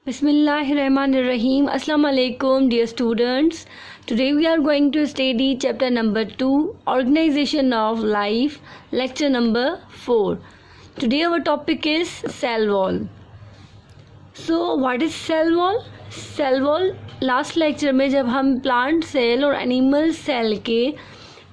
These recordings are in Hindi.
Bismillahirrahmanirrahim. Assalamu alaikum, dear students. Today we are going to study chapter number 2, Organization of Life, lecture number 4. Today our topic is cell wall. So what is cell wall? Cell wall last lecture में जब हम plant cell और animal cell के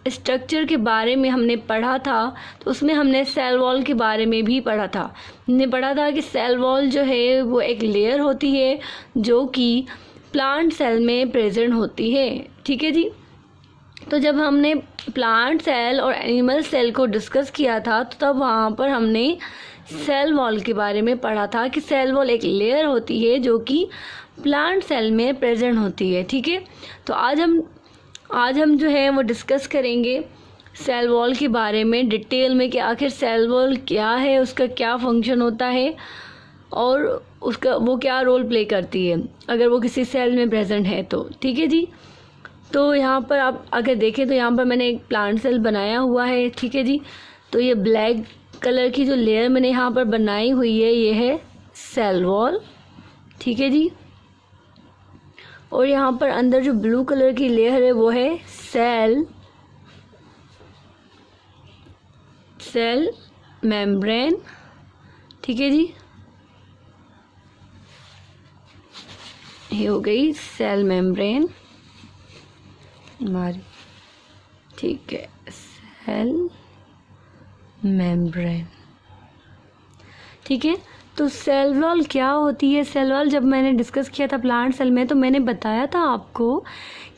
स्ट्रक्चर के बारे में हमने पढ़ा था तो उसमें हमने सेल वॉल के बारे में भी पढ़ा था। हमने पढ़ा था कि सेल वॉल जो है वो एक लेयर होती है जो कि प्लांट सेल में प्रेजेंट होती है। ठीक है जी। तो जब हमने प्लांट सेल और एनिमल सेल को डिस्कस किया था तो तब वहाँ पर हमने सेल वॉल के बारे में पढ़ा था कि सेल वॉल एक लेयर होती है जो कि प्लांट सेल में प्रेजेंट होती है। ठीक है। तो आज हम जो है वो डिस्कस करेंगे सेल वॉल के बारे में डिटेल में कि आखिर सेल वॉल क्या है, उसका क्या फंक्शन होता है और उसका वो क्या रोल प्ले करती है अगर वो किसी सेल में प्रेजेंट है तो। ठीक है जी। तो यहाँ पर आप अगर देखें तो यहाँ पर मैंने एक प्लांट सेल बनाया हुआ है। ठीक है जी। तो ये ब्लैक कलर की जो लेयर मैंने यहाँ पर बनाई हुई है ये है सेल वॉल। ठीक है जी। और यहाँ पर अंदर जो ब्लू कलर की लेयर है वो है सेल मेम्ब्रेन। ठीक है जी। ये हो गई सेल मेम्ब्रेन हमारी। ठीक है, सेल मेम्ब्रेन। ठीक है। तो सेल वॉल क्या होती है? सेल वॉल जब मैंने डिस्कस किया था प्लांट सेल में तो मैंने बताया था आपको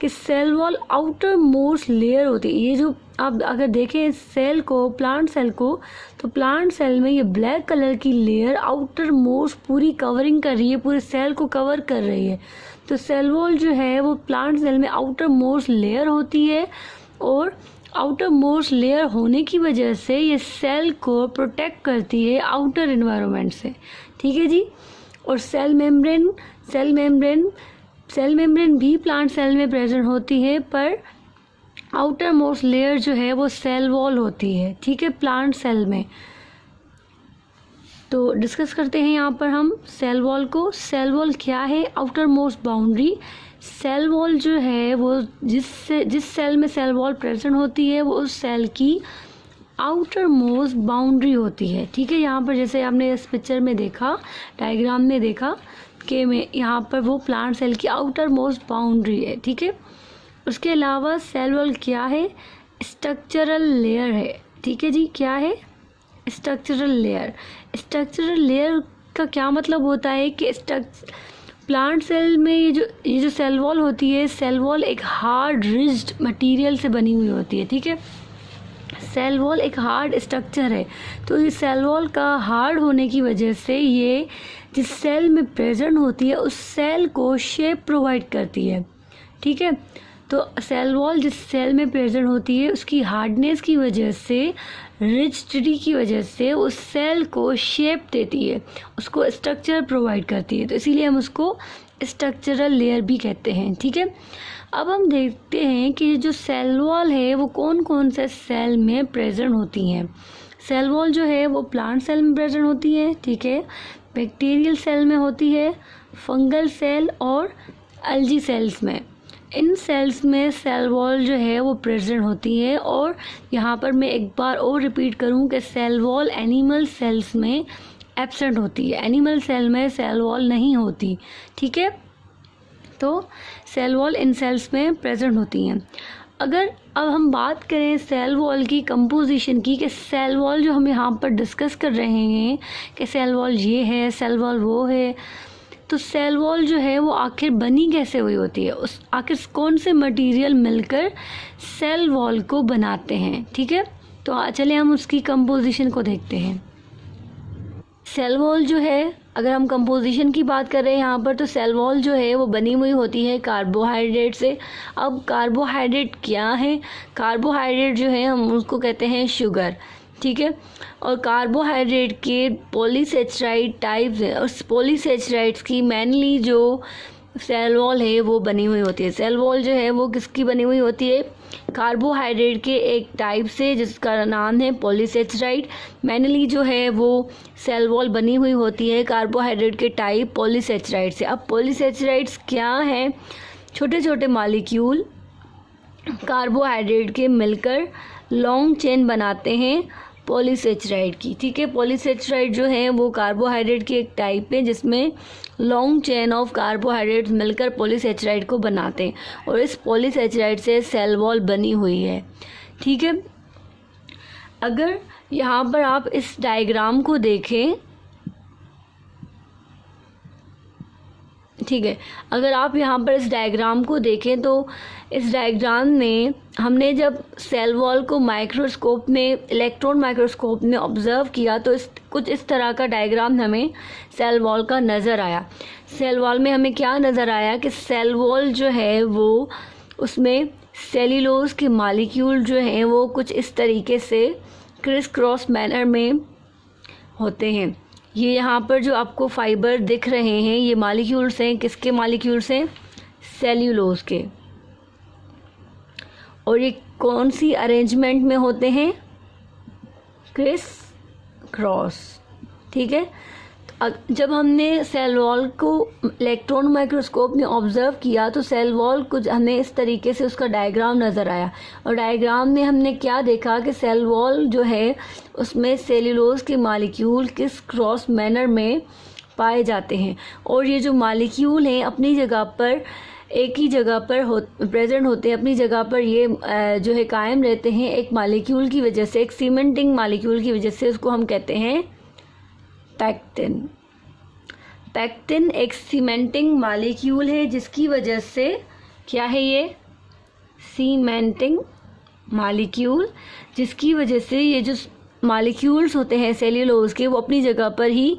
कि cell wall outermost layer होती है। ये जो आप अगर देखें सेल को, प्लांट सेल को, तो प्लांट सेल में ये ब्लैक कलर की लेयर आउटर मोस्ट पूरी कवरिंग कर रही है, पूरे सेल को कवर कर रही है। तो सेल वॉल जो है वो प्लांट सेल में आउटर मोस्ट लेयर होती है और आउटर मोस्ट लेयर होने की वजह से ये सेल को प्रोटेक्ट करती है आउटर एनवायरनमेंट से। ठीक है जी। और सेल मेम्ब्रेन भी प्लांट सेल में प्रेजेंट होती है पर आउटर मोस्ट लेयर जो है वो सेल वॉल होती है। ठीक है, प्लांट सेल में। तो डिस्कस करते हैं यहाँ पर हम सेल वॉल को। सेल वॉल क्या है? Outermost boundary. Cell wall जो है वो जिस सेल में सेल वॉल प्रेजेंट होती है वो उस सेल की आउटर मोस्ट बाउंड्री होती है। ठीक है। यहाँ पर जैसे आपने इस पिक्चर में देखा, डायग्राम में देखा कि यहाँ पर वो प्लांट सेल की आउटर मोस्ट बाउंड्री है। ठीक है। उसके अलावा सेल वॉल क्या है? स्ट्रक्चरल लेयर है। ठीक है जी। क्या है? Structural layer. स्ट्रक्चरल लेयर का क्या मतलब होता है कि प्लांट सेल में ये जो सेल वॉल होती है, सेल वॉल एक हार्ड रिज्ड मटेरियल से बनी हुई होती है। ठीक है। सेल वॉल एक हार्ड स्ट्रक्चर है। तो ये सेल वॉल का हार्ड होने की वजह से ये जिस सेल में प्रेजेंट होती है उस सेल को शेप प्रोवाइड करती है। ठीक है। तो सेल वॉल जिस सेल में प्रेजेंट होती है उसकी हार्डनेस की वजह से, रिजिडिटी की वजह से उस सेल को शेप देती है, उसको स्ट्रक्चर प्रोवाइड करती है। तो इसीलिए हम उसको स्ट्रक्चरल लेयर भी कहते हैं। ठीक है। अब हम देखते हैं कि जो सेल वॉल है वो कौन कौन से सेल में प्रेजेंट होती हैं। सेल वॉल जो है वो प्लांट सेल में प्रेजेंट होती है। ठीक है। बैक्टीरियल सेल में होती है, फंगल सेल और एल्गी सेल्स में। इन सेल्स में सेल वॉल जो है वो प्रेजेंट होती है। और यहाँ पर मैं एक बार और रिपीट करूँ कि सेल वॉल एनिमल सेल्स में एब्सेंट होती है। एनिमल सेल में सेल वॉल नहीं होती। ठीक है। तो सेल वॉल इन सेल्स में प्रेजेंट होती हैं। अगर अब हम बात करें सेल वॉल की कंपोजिशन की कि सेल वॉल जो हम यहाँ पर डिस्कस कर रहे हैं कि सेल वॉल ये है, सेल वॉल वो है, तो सेल वॉल जो है वो आखिर बनी कैसे हुई होती है, उस आखिर कौन से मटेरियल मिलकर सेल वॉल को बनाते हैं। ठीक है। तो चलिए हम उसकी कंपोजिशन को देखते हैं। सेल वॉल जो है, अगर हम कंपोजिशन की बात कर रहे हैं यहाँ पर, तो सेल वॉल जो है वो बनी हुई होती है कार्बोहाइड्रेट से। अब कार्बोहाइड्रेट क्या है? कार्बोहाइड्रेट जो है हम उसको कहते हैं शुगर। ठीक है। और कार्बोहाइड्रेट के पॉलीसेचराइड टाइप्स हैं और पॉलीसेचराइड्स की मेनली जो सेल वॉल है वो बनी हुई होती है। सेल वॉल जो है वो किसकी बनी हुई होती है? कार्बोहाइड्रेट के एक टाइप से जिसका नाम है पॉलीसेचराइड। मेनली जो है वो सेल वॉल बनी हुई होती है कार्बोहाइड्रेट के टाइप पॉलीसेचराइड से। अब पॉलीसेचराइड्स क्या हैं? छोटे छोटे मॉलिक्यूल कार्बोहाइड्रेट के मिलकर लॉन्ग चेन बनाते हैं पॉलीसेचराइड की। ठीक है, पॉलीसेचराइड जो है वो कार्बोहाइड्रेट की एक टाइप है जिसमें लॉन्ग चेन ऑफ कार्बोहाइड्रेट्स मिलकर पॉलीसेचराइड को बनाते हैं और इस पॉलीसेचराइड से सेल वॉल बनी हुई है। ठीक है, अगर यहाँ पर आप इस डायग्राम को देखें, ठीक है, अगर आप यहाँ पर इस डायग्राम को देखें तो इस डायग्राम में हमने जब सेल वॉल को माइक्रोस्कोप में, इलेक्ट्रॉन माइक्रोस्कोप में ऑब्जर्व किया तो कुछ इस तरह का डायग्राम हमें सेल वॉल का नज़र आया। सेल वॉल में हमें क्या नज़र आया कि सेल वॉल जो है वो उसमें सेल्यूलोज के मॉलिक्यूल जो हैं वो कुछ इस तरीके से क्रिस क्रॉस मैनर में होते हैं। ये यहाँ पर जो आपको फाइबर दिख रहे हैं ये मॉलिक्यूल्स हैं, किसके मॉलिक्यूल्स हैं? सेल्यूलोज के। और ये कौन सी अरेंजमेंट में होते हैं? Criss cross. ठीक है, तो जब हमने सेल वॉल को इलेक्ट्रॉन माइक्रोस्कोप में ऑब्जर्व किया तो सेल वॉल कुछ हमें इस तरीके से उसका डायग्राम नज़र आया और डायग्राम में हमने क्या देखा कि सेल वॉल जो है उसमें सेल्यूलोज के मॉलिक्यूल किस क्रॉस मैनर में पाए जाते हैं और ये जो मॉलिक्यूल हैं अपनी जगह पर एक ही जगह पर प्रेजेंट होते हैं, अपनी जगह पर ये जो है कायम रहते हैं एक मॉलिक्यूल की वजह से, एक सीमेंटिंग मॉलिक्यूल की वजह से। उसको हम कहते हैं पैक्टिन। पैक्टिन एक सीमेंटिंग मॉलिक्यूल है जिसकी वजह से क्या है? ये सीमेंटिंग मॉलिक्यूल जिसकी वजह से ये जो मॉलिक्यूल्स होते हैं सेल्यूलोज के वो अपनी जगह पर ही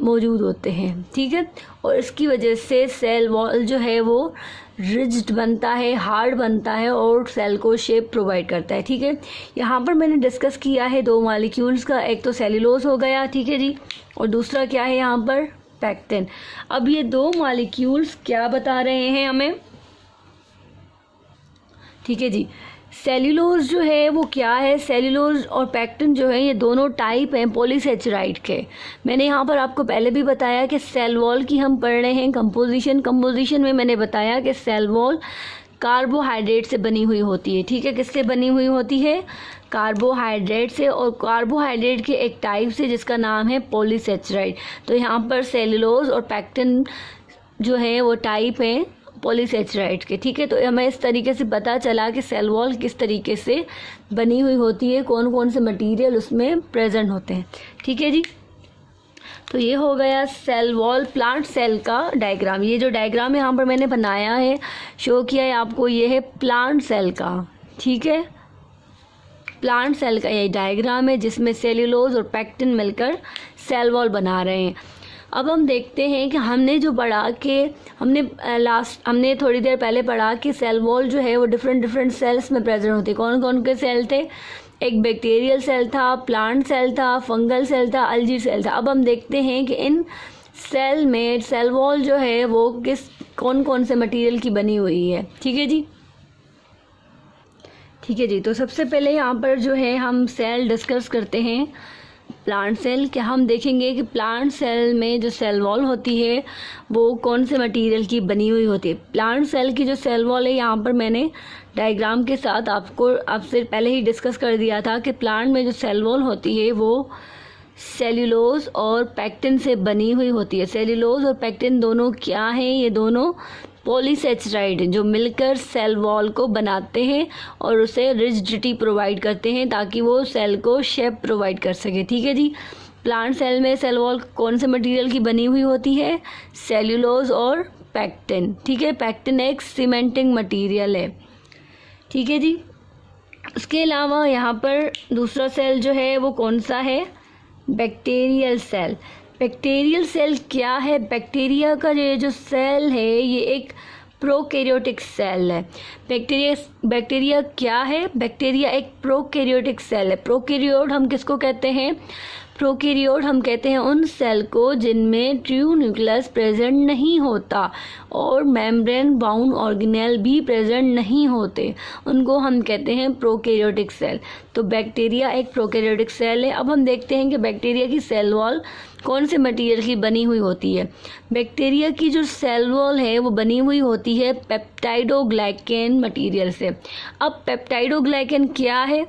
मौजूद होते हैं। ठीक है, और इसकी वजह से सेल वॉल जो है वो रिजिड बनता है, हार्ड बनता है और सेल को शेप प्रोवाइड करता है। ठीक है, यहाँ पर मैंने डिस्कस किया है दो मॉलिक्यूल्स का, एक तो सेल्यूलोज हो गया, ठीक है जी, और दूसरा क्या है यहाँ पर? पैक्टिन। अब ये दो मॉलिक्यूल्स क्या बता रहे हैं हमें? ठीक है जी, सेल्यूलोज जो है वो क्या है? सेल्यूलोज और पैक्टिन जो है ये दोनों टाइप हैं पॉलीसेचराइड के। मैंने यहाँ पर आपको पहले भी बताया कि सेल वॉल की हम पढ़ रहे हैं कंपोजिशन में मैंने बताया कि सेल वॉल कार्बोहाइड्रेट से बनी हुई होती है। ठीक है, किससे बनी हुई होती है? कार्बोहाइड्रेट से, और कार्बोहाइड्रेट के एक टाइप से जिसका नाम है पॉलीसेचराइड। तो यहाँ पर सेल्यूलोज और पैक्टिन जो है वो टाइप हैं पॉलीसेचराइड के। ठीक है, तो हमें इस तरीके से पता चला कि सेल वॉल किस तरीके से बनी हुई होती है, कौन कौन से मटेरियल उसमें प्रेजेंट होते हैं। ठीक है जी, तो ये हो गया सेल वॉल प्लांट सेल का डायग्राम। ये जो डायग्राम यहाँ पर मैंने बनाया है, शो किया है आपको, ये है प्लांट सेल का। ठीक है, प्लांट सेल का ये डायग्राम है जिसमें सेल्यूलोज और पैक्टिन मिलकर सेल वॉल बना रहे हैं। अब हम देखते हैं कि हमने जो पढ़ा कि हमने थोड़ी देर पहले पढ़ा कि सेल वॉल जो है वो डिफरेंट सेल्स में प्रेजेंट होती है। कौन कौन के सेल थे? एक बैक्टीरियल सेल था, प्लांट सेल था, फंगल सेल था, अलजी सेल था। अब हम देखते हैं कि इन सेल में सेल वॉल जो है वो कौन कौन से मटेरियल की बनी हुई है। ठीक है जी, ठीक है जी, तो सबसे पहले यहाँ पर जो है हम सेल डिस्कस करते हैं प्लांट सेल। क्या हम देखेंगे कि प्लांट सेल में जो सेल वॉल होती है वो कौन से मटेरियल की बनी हुई होती है। प्लांट सेल की जो सेल वॉल है यहाँ पर मैंने डायग्राम के साथ आपसे पहले ही डिस्कस कर दिया था कि प्लांट में जो सेल वॉल होती है वो सेल्यूलोज और पैक्टिन से बनी हुई होती है। सेल्यूलोज और पैक्टिन दोनों क्या हैं? ये दोनों पॉलीसेचराइड जो मिलकर सेल वॉल को बनाते हैं और उसे रिजिडिटी प्रोवाइड करते हैं ताकि वो सेल को शेप प्रोवाइड कर सके। ठीक है जी, प्लांट सेल में सेल वॉल कौन से मटेरियल की बनी हुई होती है? सेल्यूलोज और पैक्टिन। ठीक है, पैक्टिन एक सीमेंटिंग मटेरियल है। ठीक है जी, उसके अलावा यहाँ पर दूसरा सेल जो है वो कौन सा है? Bacterial cell. बैक्टीरियल सेल क्या है? बैक्टीरिया का ये जो सेल है ये एक प्रोकैरियोटिक सेल है। बैक्टीरिया क्या है? बैक्टीरिया एक प्रोकैरियोटिक सेल है। प्रोकैरियोट हम किसको कहते हैं? प्रोकैरियोट हम कहते हैं उन सेल को जिनमें ट्रू न्यूक्लियस प्रेजेंट नहीं होता और मेम्ब्रेन बाउंड ऑर्गेनेल भी प्रेजेंट नहीं होते, उनको हम कहते हैं प्रोकैरियोटिक सेल। तो बैक्टीरिया एक प्रोकैरियोटिक सेल है। अब हम देखते हैं कि बैक्टीरिया की सेल वॉल कौन से मटेरियल की बनी हुई होती है। बैक्टीरिया की जो सेल वॉल है वो बनी हुई होती है पेप्टाइडोग्लाइकेन मटेरियल से। अब पेप्टाइडोग्लाइकेन क्या है?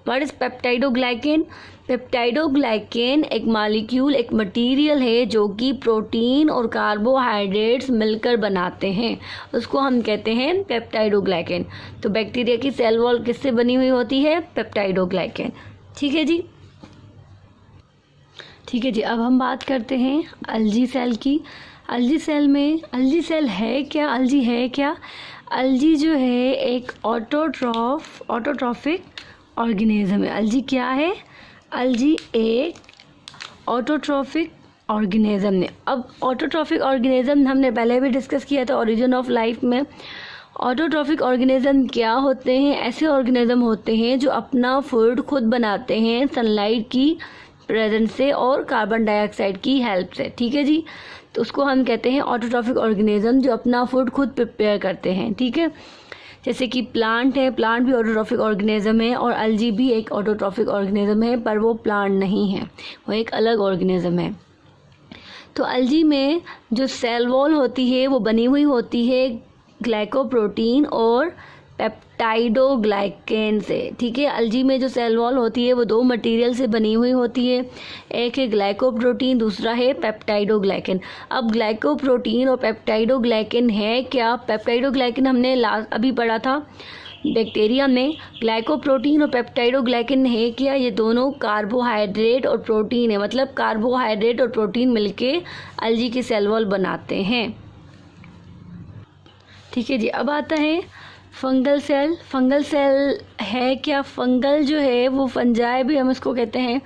What is peptidoglycan? पेप्टाइडोग्लाइकेन एक मॉलिक्यूल, एक मटेरियल है जो कि प्रोटीन और कार्बोहाइड्रेट्स मिलकर बनाते हैं, उसको हम कहते हैं पेप्टाइडोग्लाइकेन। तो बैक्टीरिया की सेल वॉल किससे बनी हुई होती है? पेप्टाइडोग्लाइकेन। ठीक है जी, ठीक है जी। अब हम बात करते हैं अल्जी सेल की। अल्जी सेल में, अल्जी सेल है क्या? अल्जी है क्या? अल्जी जो है एक ऑटोट्रॉफिक ऑर्गेनिज्म है। अल्जी क्या है? अल्जी एक ऑटोट्रॉफिक ऑर्गेनिज्म है। अब ऑटोट्रॉफिक ऑर्गेनिज्म हमने पहले भी डिस्कस किया था ओरिजिन ऑफ लाइफ में। ऑटोट्रॉफिक ऑर्गेनिज्म क्या होते हैं? ऐसे ऑर्गेनिज्म होते हैं जो अपना फूड खुद बनाते हैं सनलाइट की प्रेजेंस से और कार्बन डाइऑक्साइड की हेल्प से। ठीक है जी, तो उसको हम कहते हैं ऑटोट्रॉफिक ऑर्गेनिज्म जो अपना फूड खुद प्रिपेयर करते हैं। ठीक है, जैसे कि प्लांट है, प्लांट भी ऑटोट्रॉफिक ऑर्गेनिज्म है और अल्जी भी एक ऑटोट्रॉफिक ऑर्गेनिज्म है, पर वो प्लांट नहीं है, वो एक अलग ऑर्गेनिज्म है। तो अल्जी में जो सेल वॉल होती है वो बनी हुई होती है ग्लाइकोप्रोटीन और पेप्टाइडोग्लाइकेन से। ठीक है, अल्जी में जो सेल वॉल होती है वो दो मटेरियल से बनी हुई होती है, एक है ग्लाइकोप्रोटीन, दूसरा है पेप्टाइडोग्लाइकेन। अब ग्लाइकोप्रोटीन और पेप्टाइडोग्लाइकेन है क्या? पेप्टाइडोग्लाइकेन हमने अभी पढ़ा था बैक्टीरिया में। ग्लाइकोप्रोटीन और पेप्टाइडोग्लाइकेन है क्या? ये दोनों कार्बोहाइड्रेट और प्रोटीन है, मतलब कार्बोहाइड्रेट और प्रोटीन मिलके अल्जी की सेल वॉल बनाते हैं। ठीक है जी, अब आता है फंगल सेल। फंगल सेल है क्या? फंगल जो है वो फंजाई भी हम इसको कहते हैं।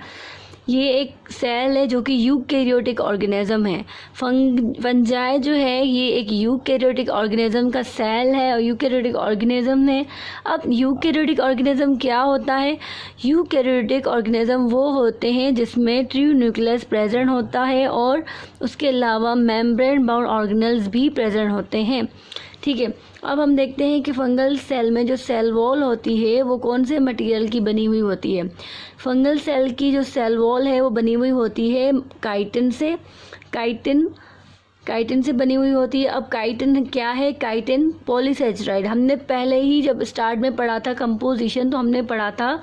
ये एक सेल है जो कि यूकैरियोटिक ऑर्गेनिज्म है। फंजाई जो है ये एक यूकैरियोटिक ऑर्गेनिज्म का सेल है और यूकैरियोटिक ऑर्गेनिज्म है। अब यूकैरियोटिक ऑर्गेनिज्म क्या होता है? यूकैरियोटिक ऑर्गेनिज्म वो होते हैं जिसमें ट्रू न्यूक्लियस प्रेजेंट होता है और उसके अलावा मेम्ब्रेन बाउंड ऑर्गेनेल्स भी प्रेजेंट होते हैं। ठीक है, अब हम देखते हैं कि फंगल सेल में जो सेल वॉल होती है वो कौन से मटेरियल की बनी हुई होती है। फंगल सेल की जो सेल वॉल है वो बनी हुई होती है काइटिन से। काइटिन से बनी हुई होती है। अब काइटिन क्या है? काइटिन पॉलीसेचराइड। हमने पहले ही जब स्टार्ट में पढ़ा था कंपोजिशन, तो हमने पढ़ा था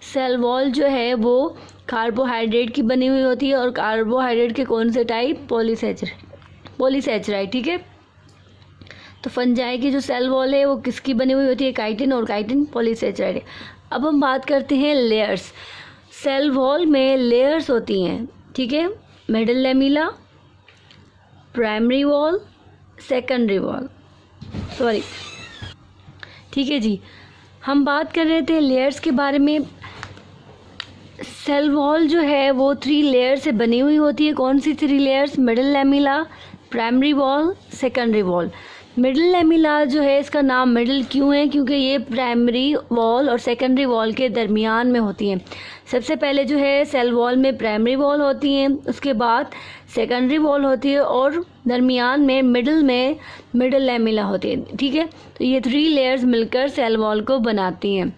सेल वॉल जो है वो कार्बोहाइड्रेट की बनी हुई होती है और कार्बोहाइड्रेट के कौन से टाइप? पॉलीसेचराइड। ठीक है, तो फंजाई की जो सेल वॉल है वो किसकी बनी हुई होती है? काइटिन, और काइटिन पॉलीसेचराइड है। अब हम बात करते हैं लेयर्स। सेल वॉल में लेयर्स होती हैं। ठीक है, middle lamella, primary wall, secondary wall, sorry. ठीक है जी, हम बात कर रहे थे लेयर्स के बारे में। सेल वॉल जो है वो 3 लेयर से बनी हुई होती है। कौन सी 3 layers? Middle lamella, primary wall, secondary wall. Middle lamella जो है इसका नाम मिडिल क्यों है? क्योंकि ये प्राइमरी वॉल और सेकेंडरी वॉल के दरमियान में होती हैं। सबसे पहले जो है सेल वॉल में प्राइमरी वॉल होती हैं, उसके बाद सेकेंडरी वॉल होती है और दरमियान में मिडिल लेमिला होती है। ठीक है, तो ये 3 लेयर्स मिलकर सेल वॉल को बनाती हैं।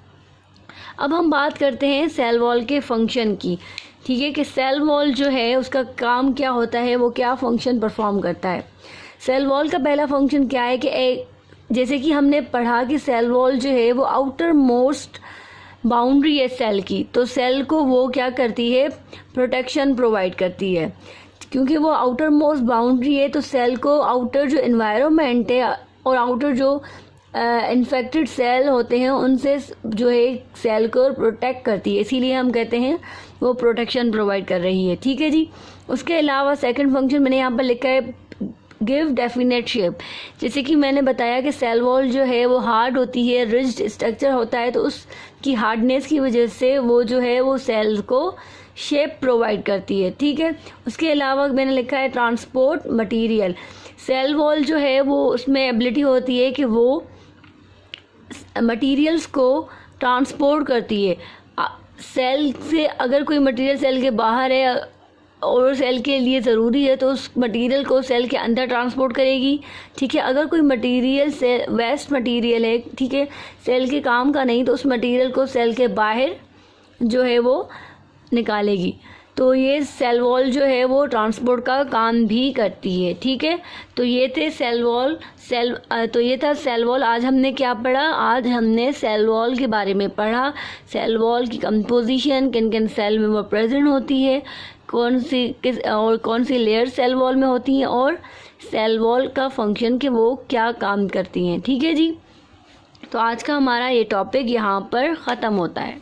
अब हम बात करते हैं सेल वॉल के फंक्शन की। ठीक है, कि सेल वॉल जो है उसका काम क्या होता है, वो क्या फंक्शन परफॉर्म करता है। सेल वॉल का पहला फंक्शन क्या है कि जैसे कि हमने पढ़ा कि सेल वॉल जो है वो आउटर मोस्ट बाउंड्री है सेल की, तो सेल को वो क्या करती है? प्रोटेक्शन प्रोवाइड करती है। क्योंकि वो आउटर मोस्ट बाउंड्री है तो सेल को आउटर जो इन्वायरमेंट है और आउटर जो इन्फेक्टेड सेल होते हैं उनसे जो है सेल को प्रोटेक्ट करती है, इसीलिए हम कहते हैं वो प्रोटेक्शन प्रोवाइड कर रही है। ठीक है जी, उसके अलावा सेकंड फंक्शन मैंने यहाँ पर लिखा है गिव डेफिनेट शेप। जैसे कि मैंने बताया कि सेल वॉल जो है वो हार्ड होती है, रिज्ड स्ट्रक्चर होता है, तो उसकी हार्डनेस की वजह से वो जो है वो सेल को शेप प्रोवाइड करती है। ठीक है, उसके अलावा मैंने लिखा है ट्रांसपोर्ट मटेरियल। सेल वॉल जो है वो उसमें एबिलिटी होती है कि वो मटेरियल्स को ट्रांसपोर्ट करती है। सेल से अगर कोई मटेरियल सेल के बाहर है और सेल के लिए ज़रूरी है तो उस मटेरियल को सेल के अंदर ट्रांसपोर्ट करेगी, ठीक है। अगर कोई मटेरियल से वेस्ट मटेरियल है, ठीक है, सेल के काम का नहीं, तो उस मटेरियल को सेल के बाहर जो है वो निकालेगी। तो ये सेल वॉल जो है वो ट्रांसपोर्ट का काम भी करती है, ठीक है। तो ये थे सेल वॉल तो ये था सेल वॉल। आज हमने क्या पढ़ा? आज हमने सेल वॉल के बारे में पढ़ा। सेल वॉल की कंपोजिशन, किन किन सेल में वो प्रेजेंट होती है, कौन सी लेयर सेल वॉल में होती हैं, और सेल वॉल का फंक्शन कि वो क्या काम करती हैं, ठीक है जी। तो आज का हमारा ये टॉपिक यहाँ पर ख़त्म होता है।